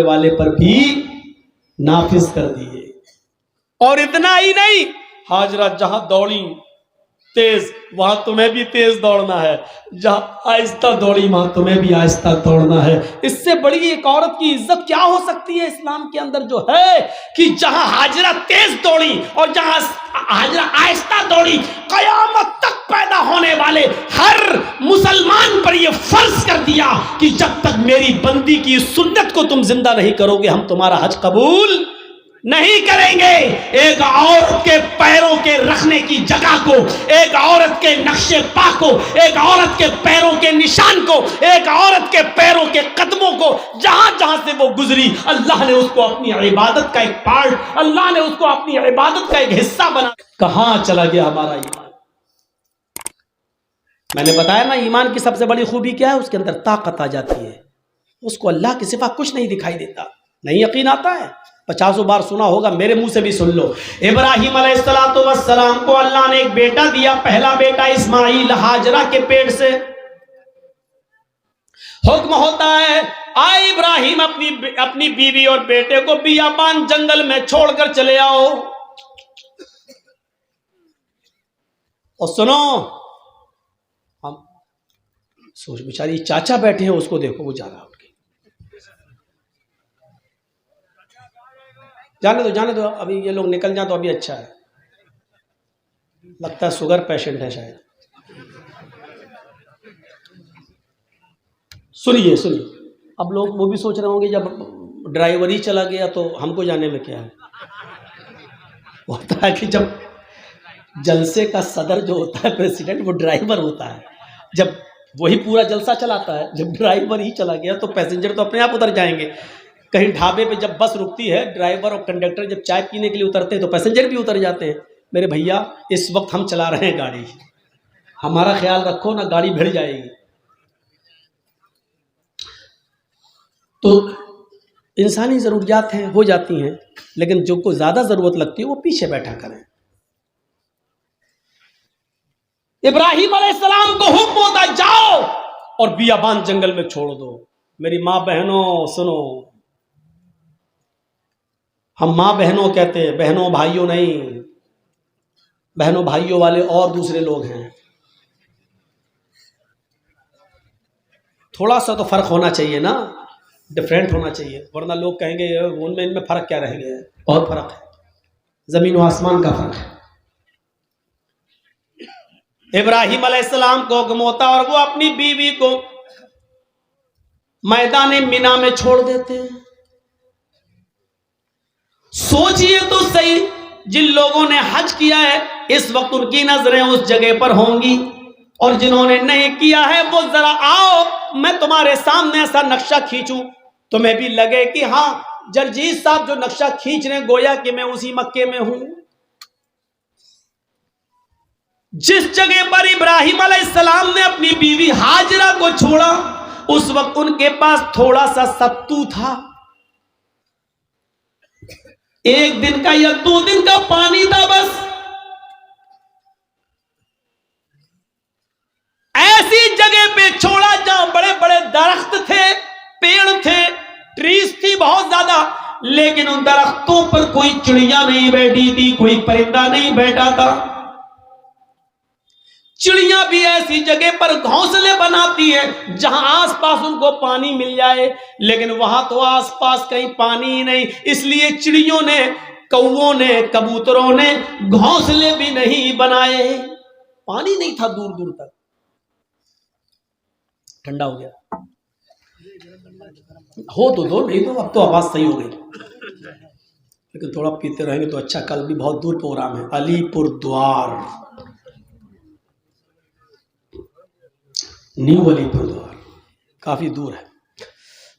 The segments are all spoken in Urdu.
والے پر بھی نافذ کر دیے. اور اتنا ہی نہیں، ہاجرہ جہاں دوڑی تیز وہاں تمہیں بھی تیز دوڑنا ہے، جہاں آہستہ دوڑی وہاں تمہیں بھی آہستہ دوڑنا ہے. اس سے بڑی ایک عورت کی عزت کیا ہو سکتی ہے اسلام کے اندر، جو ہے کہ جہاں ہاجرہ تیز دوڑی اور جہاں ہاجرہ آہستہ دوڑی، قیامت تک پیدا ہونے والے ہر مسلمان پر یہ فرض کر دیا کہ جب تک میری بندی کی سنت کو تم زندہ نہیں کرو گے ہم تمہارا حج قبول نہیں کریں گے. ایک عورت کے پیروں کے رکھنے کی جگہ کو، ایک عورت کے نقش پا کو، ایک عورت کے پیروں کے نشان کو، ایک عورت کے پیروں کے قدموں کو، جہاں جہاں سے وہ گزری اللہ نے اس کو اپنی عبادت کا ایک پارٹ، اللہ نے اس کو اپنی عبادت کا ایک حصہ بنا. کہاں چلا گیا ہمارا ایمان؟ میں نے بتایا نا ایمان کی سب سے بڑی خوبی کیا ہے، اس کے اندر طاقت آ جاتی ہے، اس کو اللہ کے سوا کچھ نہیں دکھائی دیتا. نہیں یقین آتا ہے؟ 50 بار سنا ہوگا، میرے منہ سے بھی سن لو. ابراہیم علیہ السلام کو اللہ نے ایک بیٹا دیا، پہلا بیٹا اسماعیل، ہاجرہ کے پیٹ سے. حکم ہوتا ہے آئے ابراہیم اپنی بیوی اور بیٹے کو بیابان جنگل میں چھوڑ کر چلے آؤ. اور سنو، ہم سوچ بیچاری چاچا بیٹھے ہیں، اس کو دیکھو وہ جا رہا. جانے دو ابھی یہ لوگ نکل جائیں تو ابھی اچھا ہے. لگتا ہے شوگر پیشنٹ ہے شاید. سنیے اب لوگ وہ بھی سوچ رہے ہوں گے جب ڈرائیور ہی چلا گیا تو ہم کو جانے میں کیا ہے. ہوتا ہے کہ جب جلسے کا صدر جو ہوتا ہے پریزیڈنٹ، وہ ڈرائیور ہوتا ہے. جب وہی پورا جلسہ چلاتا ہے، جب ڈرائیور ہی چلا گیا تو پیسنجر تو اپنے آپ اتر جائیں گے. کہیں ڈھابے پہ جب بس رکتی ہے، ڈرائیور اور کنڈکٹر جب چائے پینے کے لیے اترتے ہیں تو پیسنجر بھی اتر جاتے ہیں. میرے بھیا اس وقت ہم چلا رہے ہیں گاڑی، ہمارا خیال رکھو نا، گاڑی بھڑ جائے گی. تو انسانی ضروریات ہیں ہو جاتی ہیں، لیکن جو کو زیادہ ضرورت لگتی ہے وہ پیچھے بیٹھا کریں. ابراہیم علیہ السلام کو حکم ہوتا جاؤ اور بیابان جنگل میں چھوڑ دو. میری ماں بہنوں سنو، ہم ماں بہنوں کہتے ہیں، بہنوں بھائیوں نہیں. بہنوں بھائیوں والے اور دوسرے لوگ ہیں. تھوڑا سا تو فرق ہونا چاہیے نا، ڈفرینٹ ہونا چاہیے، ورنہ لوگ کہیں گے ان میں فرق کیا رہ گیا ہے. بہت فرق ہے، زمین و آسمان کا فرق ہے. ابراہیم علیہ السلام کو حکم ہوتا اور وہ اپنی بیوی کو میدان مینا میں چھوڑ دیتے ہیں. سوچئے تو صحیح، جن لوگوں نے حج کیا ہے اس وقت ان کی نظریں اس جگہ پر ہوں گی، اور جنہوں نے نہیں کیا ہے وہ ذرا آؤ میں تمہارے سامنے ایسا نقشہ کھینچوں، تمہیں بھی لگے کہ ہاں جرجیت صاحب جو نقشہ کھینچ رہے ہیں گویا کہ میں اسی مکے میں ہوں. جس جگہ پر ابراہیم علیہ السلام نے اپنی بیوی ہاجرہ کو چھوڑا اس وقت ان کے پاس تھوڑا سا ستو تھا، 1 دن کا یا 2 دن کا پانی تھا بس. ایسی جگہ پہ چھوڑا جہاں بڑے بڑے درخت تھے، پیڑ تھے، ٹریز تھی بہت زیادہ، لیکن ان درختوں پر کوئی چڑیا نہیں بیٹھی تھی، کوئی پرندہ نہیں بیٹھا تھا. چڑیاں بھی ایسی جگہ پر گھونسلے بناتی ہیں جہاں آس پاس ان کو پانی مل جائے، لیکن وہاں تو آس پاس کہیں پانی ہی نہیں. اس لیے چڑیوں نے، کووں نے، کبوتروں نے گھونسلے بھی نہیں بنائے. پانی نہیں تھا دور دور تک. ٹھنڈا ہو گیا ہو تو دو، نہیں تو اب تو آواز صحیح ہو گئی، لیکن تھوڑا پیتے رہیں گے تو اچھا. کل بھی بہت دور پروگرام ہے، علی پور دوار، نیو علی پور دوار، کافی دور ہے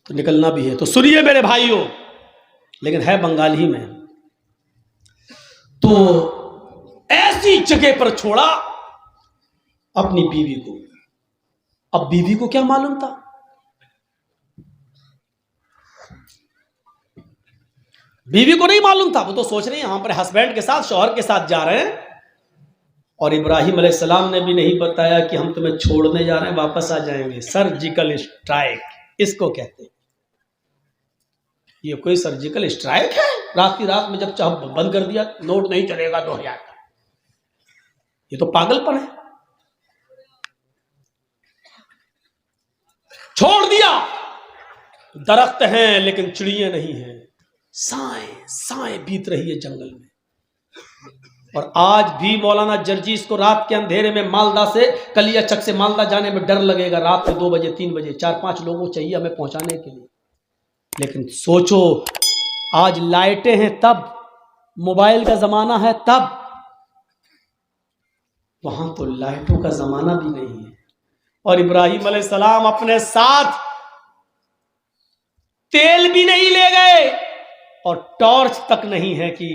تو نکلنا بھی ہے. تو سنیے میرے بھائیوں، لیکن ہے بنگال ہی میں. تو ایسی جگہ پر چھوڑا اپنی بیوی کو. اب بیوی کو کیا معلوم تھا؟ بیوی کو نہیں معلوم تھا. وہ تو سوچ رہی ہیں ہم اپنے ہسبینڈ کے ساتھ، شوہر کے ساتھ جا رہے ہیں، اور ابراہیم علیہ السلام نے بھی نہیں بتایا کہ ہم تمہیں چھوڑنے جا رہے ہیں، واپس آ جائیں گے. سرجیکل اسٹرائک اس کو کہتے ہیں. یہ کوئی سرجیکل اسٹرائک ہے؟ رات کی رات میں جب چاہ بند کر دیا، نوٹ نہیں چلے گا 2000 کا، یہ تو پاگل پن ہے۔ چھوڑ دیا، درخت ہیں لیکن چڑیاں نہیں ہیں، سائیں بیت رہی ہے جنگل میں۔ اور آج بھی مولانا جرجیس کو رات کے اندھیرے میں مالدہ سے کلیا چک سے مالدہ جانے میں ڈر لگے گا، رات میں 2 بجے 3 بجے 4-5 لوگوں چاہیے ہمیں پہنچانے کے لیے۔ لیکن سوچو، آج لائٹیں ہیں تب، موبائل کا زمانہ ہے تب، وہاں تو لائٹوں کا زمانہ بھی نہیں ہے۔ اور ابراہیم علیہ السلام اپنے ساتھ تیل بھی نہیں لے گئے اور ٹارچ تک نہیں ہے کہ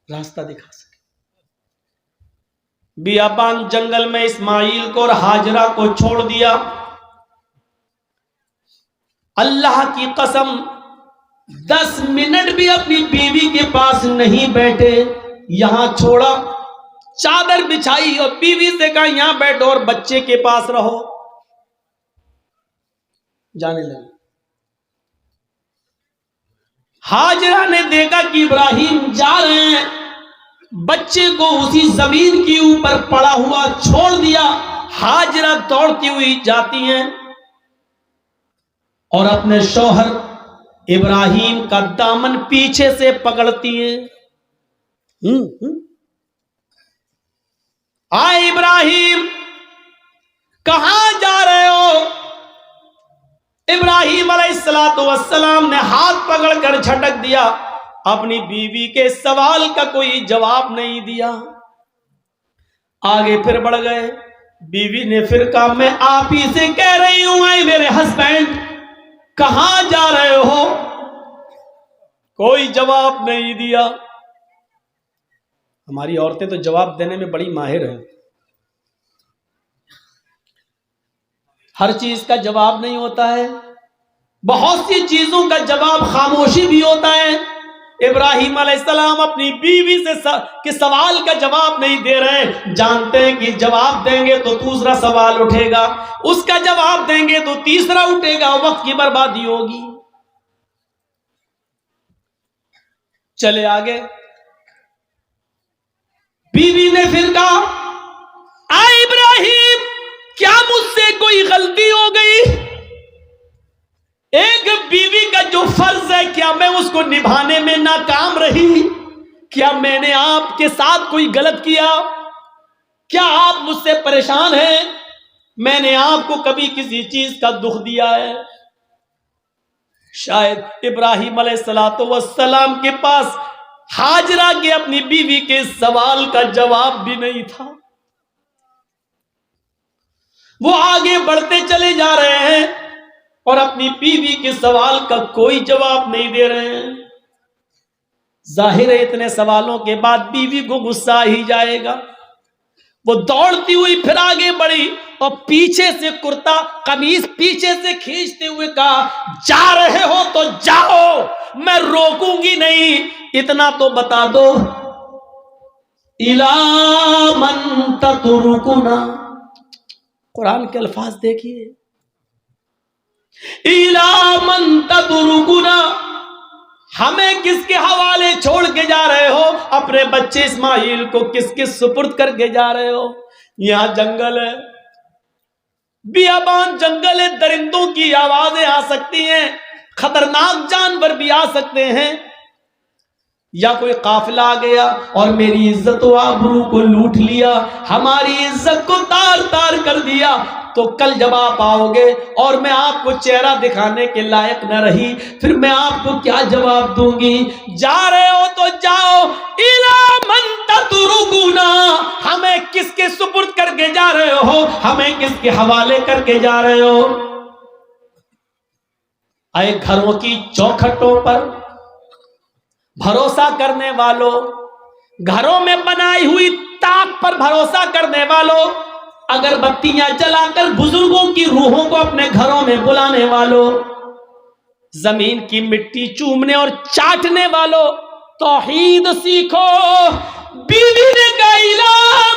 راستہ دکھا سکے۔ بیابان جنگل میں اسماعیل کو اور ہاجرہ کو چھوڑ دیا۔ اللہ کی قسم 10 منٹ بھی اپنی بیوی کے پاس نہیں بیٹھے، یہاں چھوڑا، چادر بچھائی اور بیوی سے کہا یہاں بیٹھو اور بچے کے پاس رہو، جانے لگے۔ ہاجرہ نے دیکھا کہ ابراہیم جا رہے ہیں، بچے کو اسی زمین کے اوپر پڑا ہوا چھوڑ دیا۔ ہاجرہ دوڑتی ہوئی جاتی ہیں اور اپنے شوہر ابراہیم کا دامن پیچھے سے پکڑتی ہیں۔ آئے ابراہیم، کہاں جا رہے ہو؟ ابراہیم علیہ السلام نے ہاتھ پکڑ کر جھٹک دیا، اپنی بیوی کے سوال کا کوئی جواب نہیں دیا، آگے پھر بڑھ گئے۔ بیوی نے پھر کہا میں آپ ہی سے کہہ رہی ہوں، اے میرے ہسبینڈ کہاں جا رہے ہو؟ کوئی جواب نہیں دیا۔ ہماری عورتیں تو جواب دینے میں بڑی ماہر ہیں، ہر چیز کا جواب نہیں ہوتا ہے، بہت سی چیزوں کا جواب خاموشی بھی ہوتا ہے۔ ابراہیم علیہ السلام اپنی بیوی سے کے سوال کا جواب نہیں دے رہے، جانتے ہیں کہ جواب دیں گے تو دوسرا سوال اٹھے گا، اس کا جواب دیں گے تو تیسرا اٹھے گا، وقت کی بربادی ہوگی۔ چلے آگے، بیوی نے پھر کہا اے ابراہیم کیا مجھ سے کوئی غلطی ہو گئی؟ ایک بیوی کا جو فرض ہے کیا میں اس کو نبھانے میں ناکام رہی؟ کیا میں نے آپ کے ساتھ کوئی غلط کیا؟ کیا آپ مجھ سے پریشان ہیں؟ میں نے آپ کو کبھی کسی چیز کا دکھ دیا ہے؟ شاید ابراہیم علیہ السلام کے پاس ہاجرہ کے اپنی بیوی کے سوال کا جواب بھی نہیں تھا۔ وہ آگے بڑھتے چلے جا رہے ہیں اور اپنی بیوی کے سوال کا کوئی جواب نہیں دے رہے ہیں۔ ظاہر ہے اتنے سوالوں کے بعد بیوی کو غصہ ہی جائے گا، وہ دوڑتی ہوئی پھر آگے بڑھی اور پیچھے سے کرتا قمیض پیچھے سے کھینچتے ہوئے کہا جا رہے ہو تو جاؤ، میں روکوں گی نہیں، اتنا تو بتا دو اِلَىٰ مَن تَتْرُكُنَا۔ قرآن کے الفاظ دیکھیے، اِلَىٰ مَن تَتْرُكُنَا، ہمیں کس کے حوالے چھوڑ کے جا رہے ہو؟ اپنے بچے اسماعیل کو کس کے سپرد کر کے جا رہے ہو؟ یہاں جنگل ہے، بیابان جنگل ہے، درندوں کی آوازیں آ سکتی ہیں، خطرناک جانور بھی آ سکتے ہیں، یا کوئی قافلہ آ گیا اور میری عزت و آبرو کو لوٹ لیا، ہماری عزت کو تار تار کر دیا، تو کل جب آپ آؤ گے اور میں آپ کو چہرہ دکھانے کے لائق نہ رہی، پھر میں آپ کو کیا جواب دوں گی؟ جا رہے ہو تو جاؤ، اِلَىٰ مَن تَتْرُكُنَا، ہمیں کس کے سپرد کر کے جا رہے ہو؟ ہمیں کس کے حوالے کر کے جا رہے ہو؟ اے گھروں کی چوکھٹوں پر بھروسہ کرنے والوں، گھروں میں بنائی ہوئی طاق پر بھروسہ کرنے والوں، اگر بتیاں جلا کر بزرگوں کی روحوں کو اپنے گھروں میں بلانے والوں، زمین کی مٹی چومنے اور چاٹنے والوں، توحید سیکھو، بیوی نے کہا الا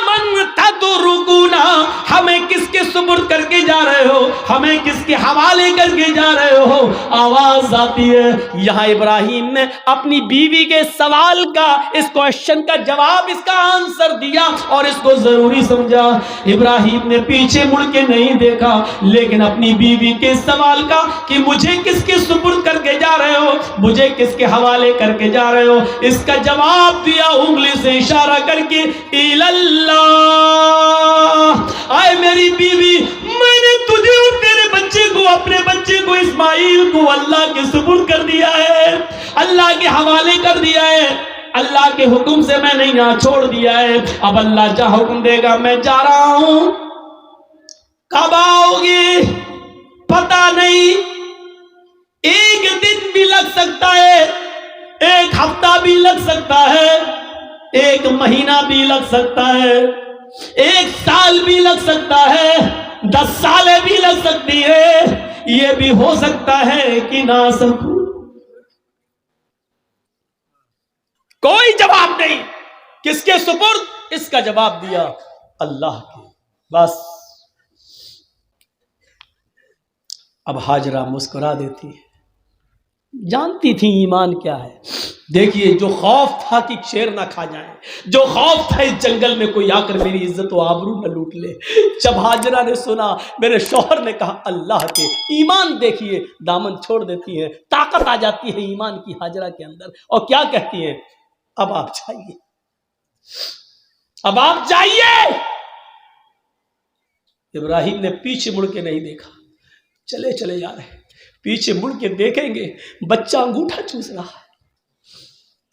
من تترکونا، ہمیں کس کے سپرد کر کے جا رہے ہو، ہمیں کس کے حوالے کر کے جا رہے ہو؟ آواز آتی ہے۔ یہاں ابراہیم نے اپنی بیوی کے سوال کا، اس کوشچن کا جواب، اس کا آنسر دیا اور اس کو ضروری سمجھا۔ ابراہیم نے پیچھے مڑ کے نہیں دیکھا، لیکن اپنی بیوی کے سوال کا کہ مجھے کس کے سپرد کر کے جا رہے ہو، مجھے کس کے حوالے کر کے جا رہے ہو، اس کا جواب دیا انگلی سے اشارہ کر کے اللہ۔ آئے میری بیوی، میں نے تجھے اور تیرے بچے کو، اپنے بچے کو اسماعیل کو اللہ کے سپرد کر دیا ہے، اللہ کے حوالے کر دیا ہے، اللہ کے حکم سے میں نے یہاں چھوڑ دیا ہے۔ اب اللہ جہاں حکم دے گا میں جا رہا ہوں، کب آؤ گے پتہ نہیں، ایک دن بھی لگ سکتا ہے، ایک ہفتہ بھی لگ سکتا ہے، ایک مہینہ بھی لگ سکتا ہے، ایک سال بھی لگ سکتا ہے، 10 سالیں بھی لگ سکتی ہے، یہ بھی ہو سکتا ہے کہ نہ سکوں۔ کوئی جواب نہیں، کس کے سپرد؟ اس کا جواب دیا اللہ کے۔ بس اب ہاجرہ مسکرا دیتی ہے، جانتی تھی ایمان کیا ہے۔ دیکھیے، جو خوف تھا کہ شیر نہ کھا جائیں، جو خوف تھا اس جنگل میں کوئی آ کر میری عزت و آبرو نہ لوٹ لے، جب ہاجرہ نے سنا، میرے شوہر نے کہا اللہ کے، ایمان دیکھیے، دامن چھوڑ دیتی ہیں، طاقت آ جاتی ہے ایمان کی ہاجرہ کے اندر، اور کیا کہتی ہیں؟ اب آپ جائیے، اب آپ جائیے۔ ابراہیم نے پیچھے مڑ کے نہیں دیکھا، چلے چلے جا رہے، پیچھے مڑ کے دیکھیں گے بچہ انگوٹھا چوس رہا ہے،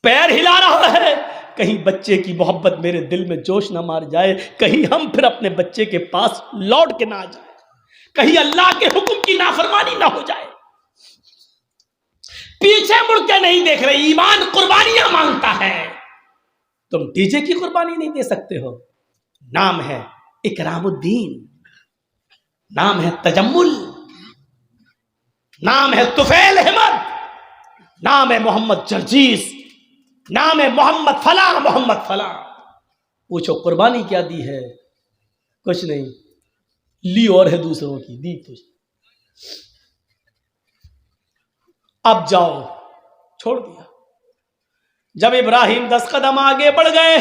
پیر ہلا رہا ہے، کہیں بچے کی محبت میرے دل میں جوش نہ مار جائے، کہیں ہم پھر اپنے بچے کے پاس لوٹ کے نہ آ جائے، کہیں اللہ کے حکم کی نافرمانی نہ ہو جائے۔ پیچھے مڑ کے نہیں دیکھ رہے، ایمان قربانیاں مانگتا ہے۔ تم ڈی جے کی قربانی نہیں دے سکتے ہو، نام ہے اکرام الدین، نام ہے تجمل، نام ہے طفیل احمد، نام ہے محمد جرجیس، نام ہے محمد فلاں محمد فلاں۔ پوچھو قربانی کیا دی ہے؟ کچھ نہیں، لی اور ہے دوسروں کی، دی تجھ۔ اب جاؤ، چھوڑ دیا۔ جب ابراہیم 10 قدم آگے بڑھ گئے،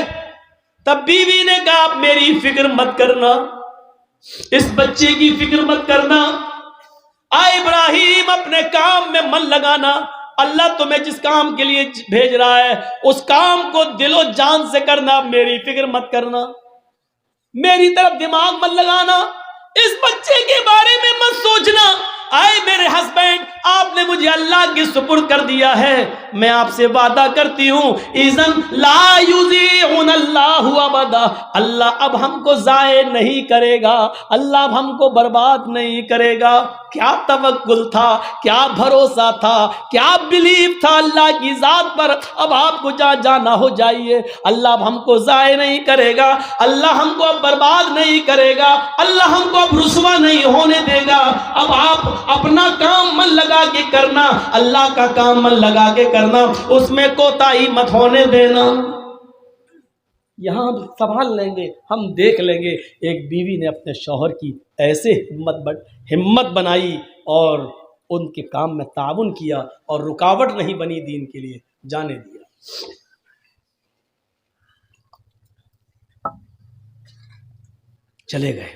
تب بیوی نے کہا آپ میری فکر مت کرنا، اس بچے کی فکر مت کرنا، آئے ابراہیم اپنے کام میں من لگانا، اللہ تمہیں جس کام کے لیے بھیج رہا ہے اس کام کو دل و جان سے کرنا، میری فکر مت کرنا، میری طرف دماغ مت لگانا، اس بچے کے بارے میں مت سوچنا۔ آئے میرے ہسبینڈ، آپ نے مجھے اللہ کے سپرد کر دیا ہے، میں آپ سے وعدہ کرتی ہوں اذن لا یضیعن اللہ ابدا، اللہ اب ہم کو ضائع نہیں کرے گا، اللہ اب ہم کو برباد نہیں کرے گا۔ کیا توکل تھا، کیا بھروسہ تھا، کیا بلیف تھا اللہ کی ذات پر۔ اب آپ کو جہاں جانا ہو جائیے، اللہ اب ہم کو ضائع نہیں کرے گا، اللہ ہم کو اب برباد نہیں کرے گا، اللہ ہم کو اب رسوا نہیں ہونے دے گا۔ اب آپ اپنا کام من لگا کے کرنا، اللہ کا کام من لگا کے کرنا، اس میں کوتاہی مت ہونے دینا۔ یہاں سنبھال لیں گے، ہم دیکھ لیں گے۔ ایک بیوی نے اپنے شوہر کی ایسے ہمت بنائی اور ان کے کام میں تعاون کیا اور رکاوٹ نہیں بنی، دین کے لیے جانے دیا۔ چلے گئے۔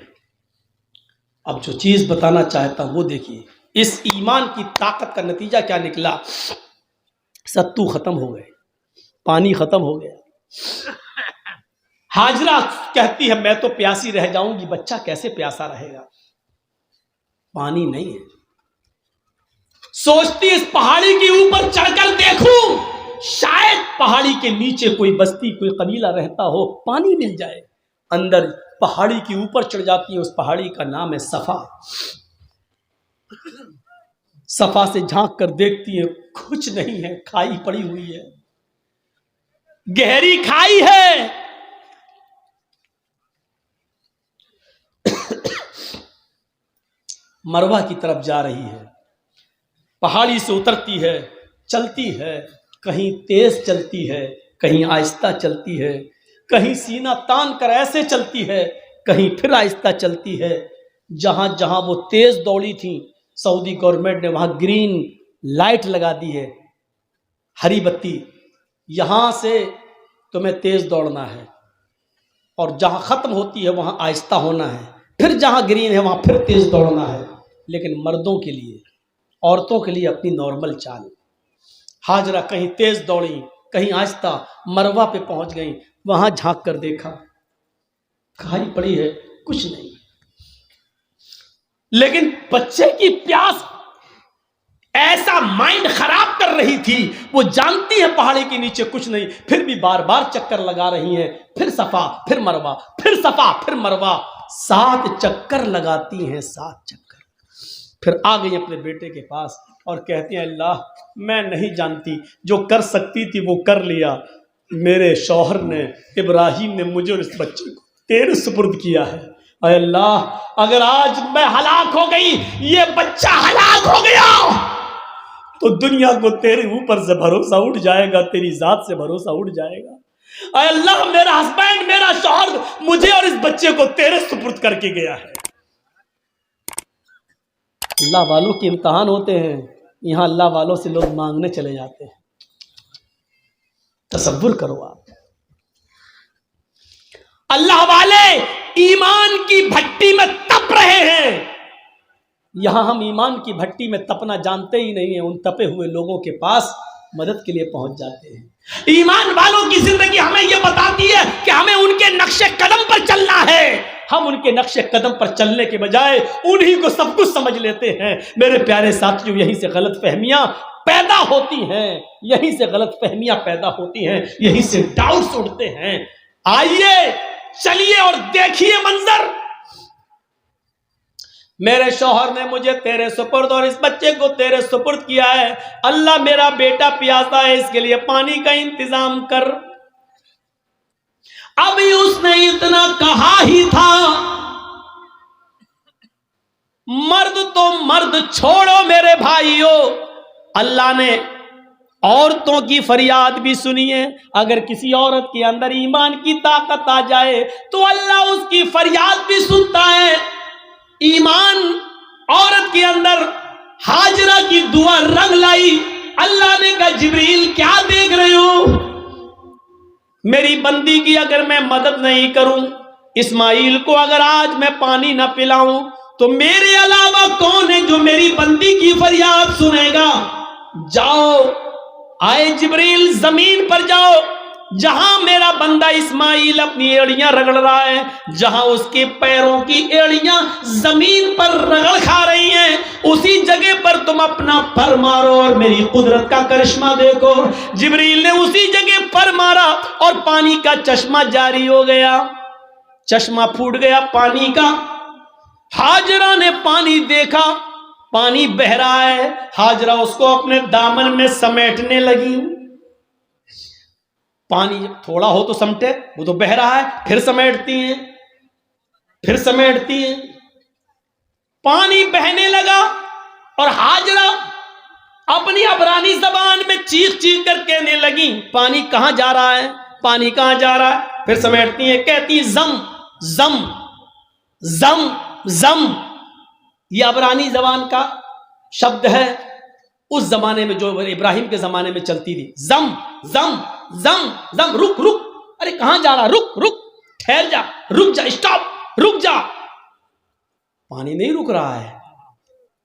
اب جو چیز بتانا چاہتا ہوں وہ دیکھیے، اس ایمان کی طاقت کا نتیجہ کیا نکلا۔ ستو ختم ہو گئے، پانی ختم ہو گیا۔ ہاجرہ کہتی ہے میں تو پیاسی رہ جاؤں گی، بچہ کیسے پیاسا رہے گا، پانی نہیں ہے۔ سوچتی اس پہاڑی کے اوپر چڑھ کر دیکھوں، شاید پہاڑی کے نیچے کوئی بستی، کوئی قبیلہ رہتا ہو، پانی مل جائے۔ اندر پہاڑی کے اوپر چڑھ جاتی ہے، اس پہاڑی کا نام ہے صفا۔ صفا سے جھانک کر دیکھتی ہے، کچھ نہیں ہے، کھائی پڑی ہوئی ہے، گہری کھائی ہے۔ مروہ کی طرف جا رہی ہے، پہاڑی سے اترتی ہے، چلتی ہے، کہیں تیز چلتی ہے، کہیں آہستہ چلتی ہے، کہیں سینہ تان کر ایسے چلتی ہے، کہیں پھر آہستہ چلتی ہے۔ جہاں جہاں وہ تیز دوڑی تھیں، سعودی گورنمنٹ نے وہاں گرین لائٹ لگا دی ہے، ہری بتی، یہاں سے تمہیں تیز دوڑنا ہے، اور جہاں ختم ہوتی ہے وہاں آہستہ ہونا ہے، پھر جہاں گرین ہے وہاں پھر تیز دوڑنا ہے۔ لیکن مردوں کے لیے، عورتوں کے لیے اپنی نارمل چال۔ ہاجرہ کہیں تیز دوڑیں، کہیں آہستہ، مروہ پہ پہنچ گئیں، وہاں جھانک کر دیکھا، کھائی پڑی ہے، کچھ نہیں، لیکن بچے کی پیاس ایسا مائنڈ خراب کر رہی تھی، وہ جانتی ہے پہاڑی کے نیچے کچھ نہیں، پھر بھی بار بار چکر لگا رہی ہیں، پھر صفا پھر مروہ، پھر صفا پھر مروہ، 7 چکر لگاتی ہیں، 7 چکر۔ پھر آ گئی اپنے بیٹے کے پاس اور کہتی ہیں اللہ میں نہیں جانتی، جو کر سکتی تھی وہ کر لیا، میرے شوہر نے، ابراہیم نے مجھے اور اس بچے کو تیرے سپرد کیا ہے، اے اللہ اگر آج میں ہلاک ہو گئی، یہ بچہ ہلاک ہو گیا، تو دنیا کو تیرے اوپر سے بھروسہ اٹھ جائے گا، تیری ذات سے بھروسہ اٹھ جائے گا۔ اے اللہ میرا ہسبینڈ، میرا شوہر مجھے اور اس بچے کو تیرے سپرد کر کے گیا ہے۔ اللہ والوں کے امتحان ہوتے ہیں، یہاں اللہ والوں سے لوگ مانگنے چلے جاتے ہیں، تصور کرو آپ۔ اللہ والے ایمان کی بھٹی میں تپ رہے ہیں، یہاں ہم ایمان کی بھٹی میں تپنا جانتے ہی نہیں ہیں، ان تپے ہوئے لوگوں کے پاس مدد کے لیے پہنچ جاتے ہیں۔ ایمان والوں کی زندگی ہمیں یہ بتاتی ہے کہ ہمیں ان کے نقش قدم پر چلنا ہے، ہم ان کے نقش قدم پر چلنے کے بجائے انہی کو سب کچھ سمجھ لیتے ہیں۔ میرے پیارے ساتھیوں، یہیں سے غلط فہمیاں پیدا ہوتی ہیں، یہیں سے غلط فہمیاں پیدا ہوتی ہیں، یہیں سے ڈاؤٹس اٹھتے ہیں۔ آئیے چلیے اور دیکھیے منظر، میرے شوہر نے مجھے تیرے سپرد اور اس بچے کو تیرے سپرد کیا ہے، اللہ میرا بیٹا پیاسا ہے، اس کے لیے پانی کا انتظام کر۔ ابھی اس نے اتنا کہا ہی تھا، مرد تو مرد چھوڑو میرے بھائیو، اللہ نے عورتوں کی فریاد بھی سنی ہے۔ اگر کسی عورت کے اندر ایمان کی طاقت آ جائے تو اللہ اس کی فریاد بھی سنتا ہے۔ ایمان عورت کے اندر ہاجرہ کی دعا رنگ لائی، اللہ نے کہا جبریل کیا دیکھ رہے ہو، میری بندی کی اگر میں مدد نہیں کروں، اسماعیل کو اگر آج میں پانی نہ پلاؤں تو میرے علاوہ کون ہے جو میری بندی کی فریاد سنے گا؟ جاؤ، آئے جبریل زمین پر جاؤ، جہاں میرا بندہ اسماعیل اپنی ایڑیاں رگڑ رہا ہے، جہاں اس کے پیروں کی ایڑیاں زمین پر رگڑ کھا رہی ہیں، اسی جگہ پر تم اپنا پر مارو اور میری قدرت کا کرشمہ دیکھو۔ جبریل نے اسی جگہ پر مارا اور پانی کا چشمہ جاری ہو گیا، چشمہ پھوٹ گیا پانی کا۔ ہاجرہ نے پانی دیکھا، پانی بہہ رہا ہے، ہاجرہ اس کو اپنے دامن میں سمیٹنے لگی۔ پانی جب تھوڑا ہو تو سمٹے، وہ تو بہہ رہا ہے، پھر سمیٹتی ہیں، پھر سمیٹتی ہیں، پانی بہنے لگا اور ہاجرہ اپنی عبرانی زبان میں چیخ چیخ کر کہنے لگی پانی کہاں جا رہا ہے، پانی کہاں جا رہا ہے، پھر سمیٹتی ہیں، کہتی زم زم زم زم۔ یہ عبرانی زبان کا شبد ہے، اس زمانے میں جو ابراہیم کے زمانے میں چلتی تھی، زم زم زم زم، رک رک، ارے کہاں جا رہا، رک رک، ٹھہر جا، رک جا، اسٹاپ، رک جا، پانی نہیں رک رہا ہے۔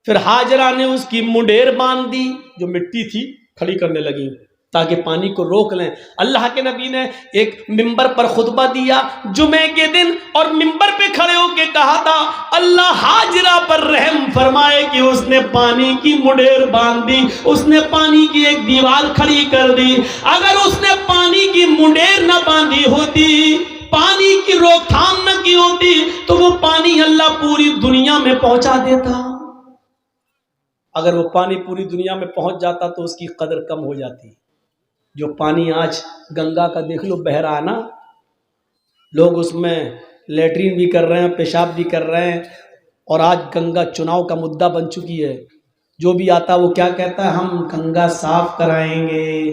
پھر ہاجرہ نے اس کی منڈیر باندھ دی، جو مٹی تھی کھڑی کرنے لگی تاکہ پانی کو روک لیں۔ اللہ کے نبی نے ایک ممبر پر خطبہ دیا جمعے کے دن، اور ممبر پہ کھڑے ہو کے کہا تھا اللہ ہاجرہ پر رحم فرمائے کہ اس نے پانی کی منڈیر باندھ دی، اس نے پانی کی ایک دیوار کھڑی کر دی۔ اگر اس نے پانی کی منڈیر نہ باندھی ہوتی، پانی کی روک تھام نہ کی ہوتی، تو وہ پانی اللہ پوری دنیا میں پہنچا دیتا۔ اگر وہ پانی پوری دنیا میں پہنچ جاتا تو اس کی قدر کم ہو جاتی۔ جو پانی آج گنگا کا دیکھ لو بہہ رہا ہے نا، لوگ اس میں لیٹرین بھی کر رہے ہیں، پیشاب بھی کر رہے ہیں، اور آج گنگا چناؤ کا مدعا بن چکی ہے۔ جو بھی آتا وہ کیا کہتا ہے، ہم گنگا صاف کرائیں گے۔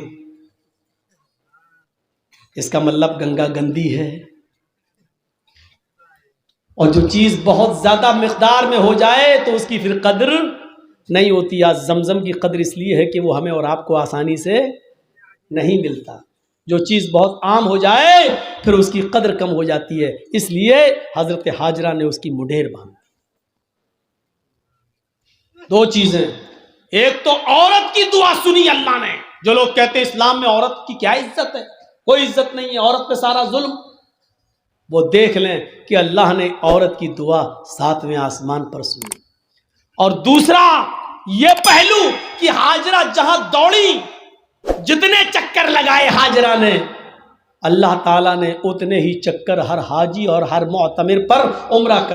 اس کا مطلب گنگا گندی ہے، اور جو چیز بہت زیادہ مقدار میں ہو جائے تو اس کی پھر قدر نہیں ہوتی. آج زمزم کی قدر اس لیے ہے کہ وہ ہمیں اور آپ کو آسانی سے نہیں ملتا. جو چیز بہت عام ہو جائے پھر اس کی قدر کم ہو جاتی ہے، اس لیے حضرت حاجرہ نے اس کی مڈھیر باندھ دی. دو چیزیں، ایک تو عورت کی دعا سنی اللہ نے. جو لوگ کہتے ہیں اسلام میں عورت کی کیا عزت ہے، کوئی عزت نہیں ہے، عورت پہ سارا ظلم، وہ دیکھ لیں کہ اللہ نے عورت کی دعا 7ویں آسمان پر سنی. اور دوسرا یہ پہلو کہ حاجرہ جہاں دوڑی، جتنے چکر لگائے حاجرہ نے، اللہ تعالیٰ نے اتنے ہی چکر ہر حاجی اور ہر معتمر پر عمرہ کر